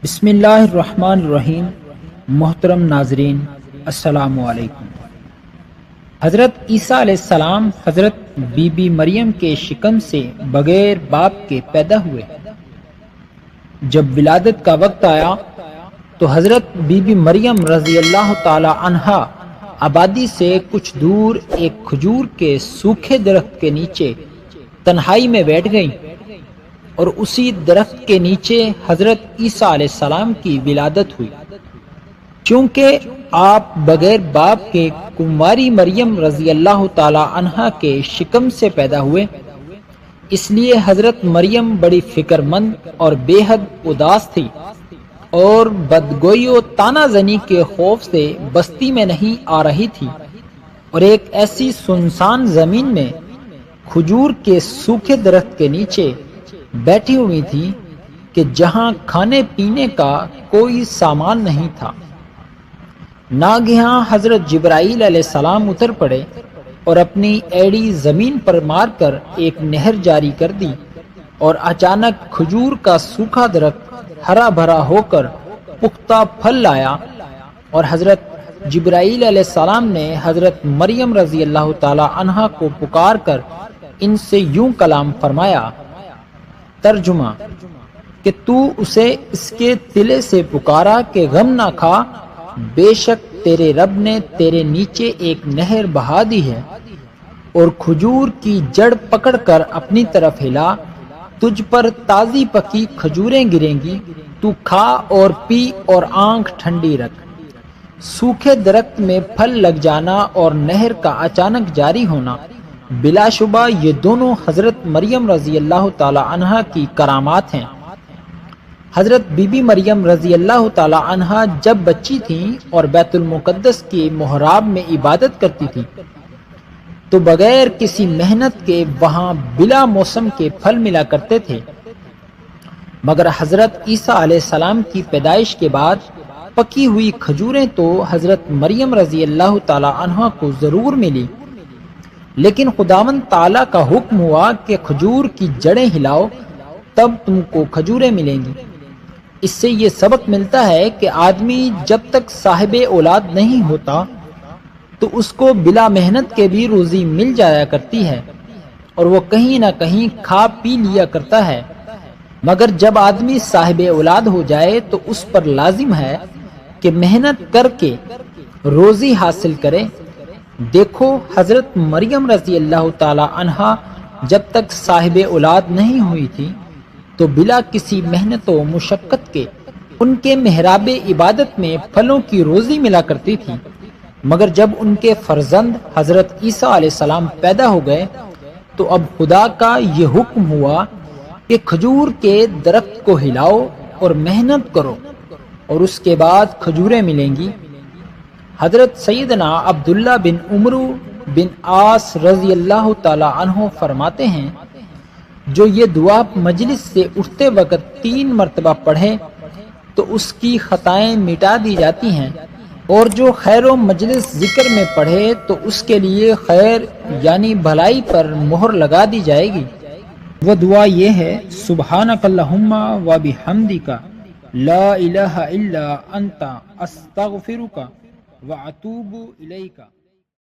بسم اللہ الرحمن الرحیم۔ محترم ناظرین، السلام علیکم۔ حضرت عیسیٰ علیہ السلام حضرت بی بی مریم کے شکم سے بغیر باپ کے پیدا ہوئے۔ جب ولادت کا وقت آیا تو حضرت بی بی مریم رضی اللہ تعالی عنہا آبادی سے کچھ دور ایک کھجور کے سوکھے درخت کے نیچے تنہائی میں بیٹھ گئیں، اور اسی درخت کے نیچے حضرت عیسیٰ علیہ السلام کی ولادت ہوئی۔ چونکہ آپ بغیر باپ کے کنواری مریم رضی اللہ تعالی عنہا کے شکم سے پیدا ہوئے، اس لیے حضرت مریم بڑی فکر مند اور بے حد اداس تھی، اور بدگوئی و طعنہ زنی کے خوف سے بستی میں نہیں آ رہی تھی، اور ایک ایسی سنسان زمین میں کھجور کے سوکھے درخت کے نیچے بیٹھی ہوئی تھی کہ جہاں کھانے پینے کا کوئی سامان نہیں تھا۔ ناگہاں حضرت جبرائیل علیہ السلام اتر پڑے اور اپنی ایڑی زمین پر مار کر ایک نہر جاری کر دی، اور اچانک کھجور کا سوکھا درخت ہرا بھرا ہو کر پختہ پھل لایا، اور حضرت جبرائیل علیہ السلام نے حضرت مریم رضی اللہ تعالی عنہا کو پکار کر ان سے یوں کلام فرمایا۔ ترجمہ کہ تو اسے اس کے تلے سے پکارا کہ غم نہ کھا، بے شک تیرے رب نے تیرے نیچے ایک نہر بہا دی ہے، اور کھجور کی جڑ پکڑ کر اپنی طرف ہلا، تجھ پر تازی پکی کھجوریں گریں گی، تو کھا اور پی اور آنکھ ٹھنڈی رکھ۔ سوکھے درخت میں پھل لگ جانا اور نہر کا اچانک جاری ہونا، بلا شبہ یہ دونوں حضرت مریم رضی اللہ تعالی عنہا کی کرامات ہیں۔ حضرت بی بی مریم رضی اللہ تعالی عنہا جب بچی تھیں اور بیت المقدس کے محراب میں عبادت کرتی تھیں تو بغیر کسی محنت کے وہاں بلا موسم کے پھل ملا کرتے تھے، مگر حضرت عیسیٰ علیہ السلام کی پیدائش کے بعد پکی ہوئی کھجوریں تو حضرت مریم رضی اللہ تعالی عنہا کو ضرور ملی، لیکن خداوند تعالیٰ کا حکم ہوا کہ کھجور کی جڑیں ہلاؤ، تب تم کو کھجوریں ملیں گی۔ اس سے یہ سبق ملتا ہے کہ آدمی جب تک صاحب اولاد نہیں ہوتا تو اس کو بلا محنت کے بھی روزی مل جایا کرتی ہے، اور وہ کہیں نہ کہیں کھا پی لیا کرتا ہے، مگر جب آدمی صاحب اولاد ہو جائے تو اس پر لازم ہے کہ محنت کر کے روزی حاصل کرے۔ دیکھو حضرت مریم رضی اللہ تعالی عنہا جب تک صاحب اولاد نہیں ہوئی تھی تو بلا کسی محنت و مشقت کے ان کے محراب عبادت میں پھلوں کی روزی ملا کرتی تھی، مگر جب ان کے فرزند حضرت عیسیٰ علیہ السلام پیدا ہو گئے تو اب خدا کا یہ حکم ہوا کہ کھجور کے درخت کو ہلاؤ اور محنت کرو، اور اس کے بعد کھجوریں ملیں گی۔ حضرت سیدنا عبداللہ بن عمرو بن عاص رضی اللہ تعالی عنہ فرماتے ہیں، جو یہ دعا مجلس سے اٹھتے وقت 3 مرتبہ پڑھے تو اس کی خطائیں مٹا دی جاتی ہیں، اور جو خیر و مجلس ذکر میں پڑھے تو اس کے لیے خیر یعنی بھلائی پر مہر لگا دی جائے گی۔ وہ دعا یہ ہے: سبحانک اللہم و بحمدک لا الہ الا انت استغفرک واتوب الیک۔